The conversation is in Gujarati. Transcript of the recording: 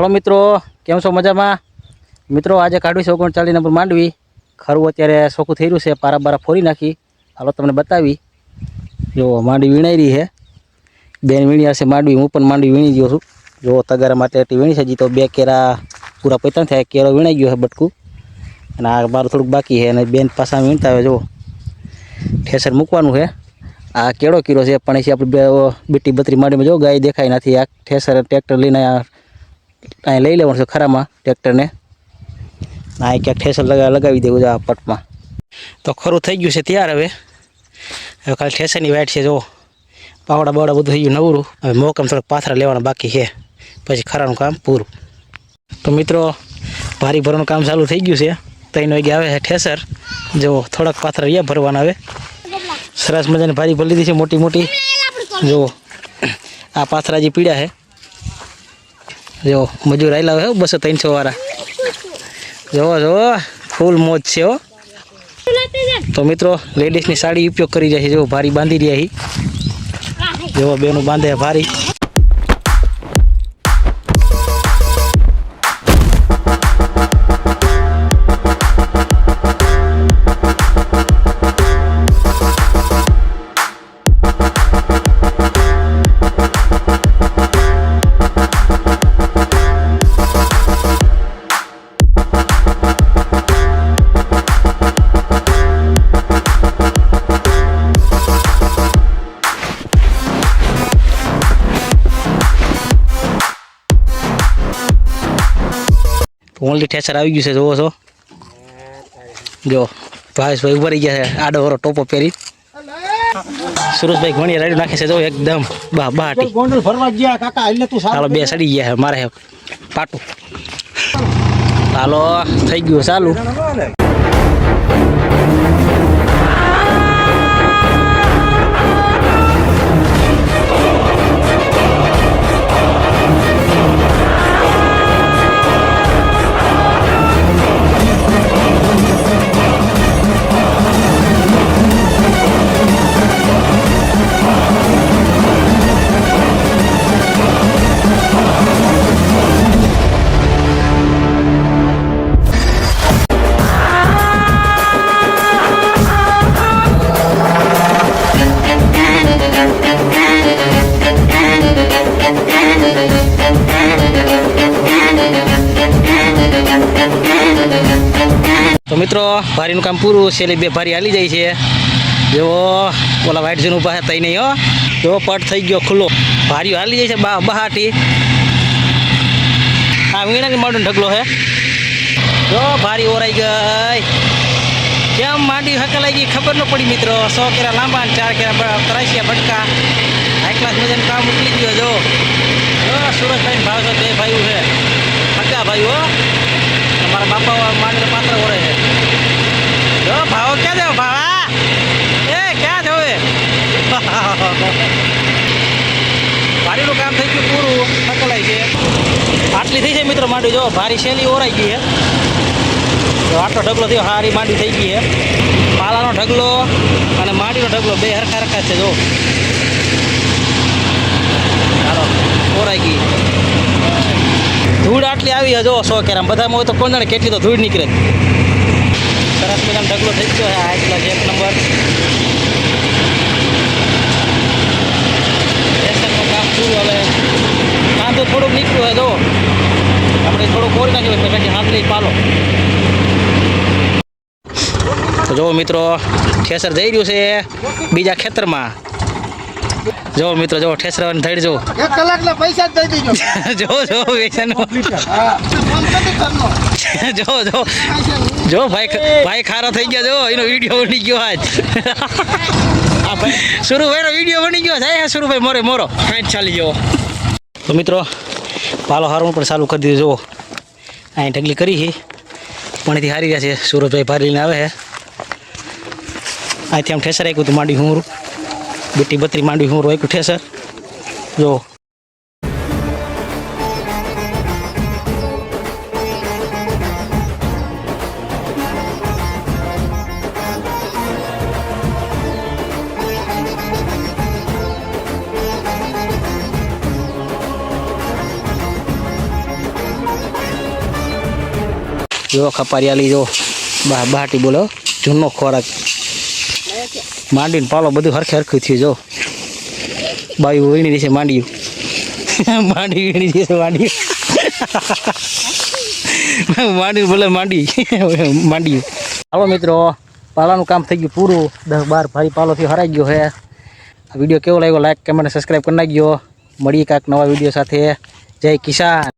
હાલો મિત્રો, કેમ છો? મજામાં? મિત્રો આજે કાઢવી છે 39 નંબર માંડવી. ખરું અત્યારે સોખું થઈ રહ્યું છે, પારા બારા ફોરી નાખી. હાલો તમને બતાવી. જો માંડવી વીણાઈ રહી છે, બેન વીણી હશે માંડવી. હું પણ માંડવી વીણી ગયો છું. જો તગારા માટે વીણી છે, હજી તો 2 કેરા પૂરા પૈતા થયા. કેરો વીણાઈ ગયો છે બટકું, અને આ મારું થોડુંક બાકી છે. અને બેન પાછા વીણતા આવે. જો ઠેસર મૂકવાનું છે. આ કેળો કીરો છે, પણ એથી આપણે બીટી બત્રી માંડીમાં જો ગાય દેખાય નથી. આ ઠેસર ટ્રેક્ટર લઈને અહીં લઈ લેવાનું છે ખરામાં ટ્રેક્ટરને. આ ક્યાંક ઠેસર લગાવી દેવું છે આ પટમાં. તો ખરું થઈ ગયું છે તૈયાર. હવે ખાલી ઠેસરની વાઇટ છે. જો પાવડા બાવડા બધું થઈ ગયું નવરું. હવે મોકમ થોડાક પાથરા લેવાના બાકી છે, પછી ખરાનું કામ પૂરું. તો મિત્રો ભારી ભરવાનું કામ ચાલુ થઈ ગયું છે. 3 વાગે આવે છે ઠેસર. જો થોડાક પાથરા રહ્યા ભરવાના. હવે સરસ મજાની ભારી ભરી લીધી છે, મોટી મોટી. જો આ પાથરા જે પીળા છે. જો મજૂર આવેલા હોય 200-300 વાળા. જોવો જોવો ફૂલ મોજ છે હો. તો મિત્રો લેડીઝની સાડી ઉપયોગ કરી રહ્યા છે. જો ભારી બાંધી રહ્યા છે. જો બેનું બાંધે ભારી. ઓનલી ઠેસર આવી ગયું છે. જોવો છો. જો ભાવેશભાઈ ઉભા રહી ગયા છે, આડો વરો ટોપો પહેરી. સુરેશભાઈ ઘણી રાડી નાખે છે. જો એકદમ બહાટી ગોંડલ ફરવા ગયા કાકા. એટલે તું હાલો 2 સડી ગયા છે મારે પાટું. હાલો થઈ ગયું ચાલુ. તો મિત્રો ભારીનું કામ પૂરું. છેલ્લી 2 ભારી હાલી જાય છે. જો ઓલા વાઇટ ઝોન ઊભા હતા નહીં હો. જો પટ થઈ ગયો ખુલ્લો. ભારીઓ હાલી જાય છે બહાટી. આ વીણાની માડું ઢગલો છે. જો ભારી ઓરાઈ ગઈ. કેમ માંડી હકલાઈ ગઈ ખબર ન પડી મિત્રો. 100 કેરા લાંબા અને 4 કેરા તરાશિયા બટકા. હાઈ ક્લાસ મજાનું કામ ઉકલી ગયો. જો સુરતભાઈ ભાવ 2 ભાઈઓ છે, હક્કા ભાઈઓ. મારા બાપા માંડીને પાત્ર ઓરે છે. જો ભાવ ક્યાં જાવ ભાવા? એ ક્યાં જવે? ભારીનું કામ થઈ ગયું પૂરું. હકલાઈ છે. આટલી થઈ છે મિત્રો માંડી. જો ભારી શેલી ઓરાઈ ગઈ છે. આટલો ઢગલો થયો. હારી માંડી થઈ ગઈ છે. પાલાનો ઢગલો અને માંડીનો ઢગલો 2 હરખા હરખા છે. જો ચાલો ઓરાઈ ગઈ. ધૂળ આટલી આવી છે. જો 100 કેરામ બધામાં હોય તો કોણ જાણે કેટલી તો ધૂળ નીકળે. સરસ મજાનો ઢગલો થઈ ગયો. આ એટલા 1 નંબર. એસરનું કામ પૂરું. હવે કાંદો થોડુંક નીકળ્યું છે. જો આપણે થોડુંક કોરી નાખ્યું પછી હાથ લઈ પાલો. તો જો મિત્રો ઠેસર જઈ રહ્યું છે બીજા ખેતરમાં. જો મિત્રો જો ઠેસરાવાની ધડ. જો 1 કલાકના પૈસા જ દઈ દેજો. જો વેચાનો. જો ભાઈ ખારો થઈ ગયા. જો એનો વિડીયો બની ગયો આજ. સુરુભાઈનો વિડીયો બની ગયો છે. સુરુભાઈ મોરો કાંઈ ચાલી ગયો. તો મિત્રો પાલો હારવાનું પણ ચાલુ કરી દીધું. જુઓ અહીં ઢગલી કરી છે, પાણીથી હારી રહ્યા છે. સુરજભાઈ ભારી લઈને આવે છે. અહીંથી આમ ઠેસર આપ્યું હતું માંડી હુમરું. બીટી બત્રી માંડી હુમરું આપ્યું ઠેસર. જો જો ખપારિયાલી જો બહાટી બોલો જૂનો ખોરાક માંડીને પાલો બધું હરખે હરખું થયું જો બાયું વીણી દેશે માંડ્યું માંડી વીણી દેશે માંડ્યું માંડી બોલે માંડ્યું હાલો મિત્રો પાલાનું કામ થઈ ગયું પૂરું 10-12 ભારી પાલોથી હરાઈ ગયો છે આ વિડીયો કેવો લાગ્યો લાઈક કમેન્ટ સબસ્ક્રાઈબ કરી નાખજો મળીએ કાંઈક નવા વિડીયો સાથે જય કિસાન।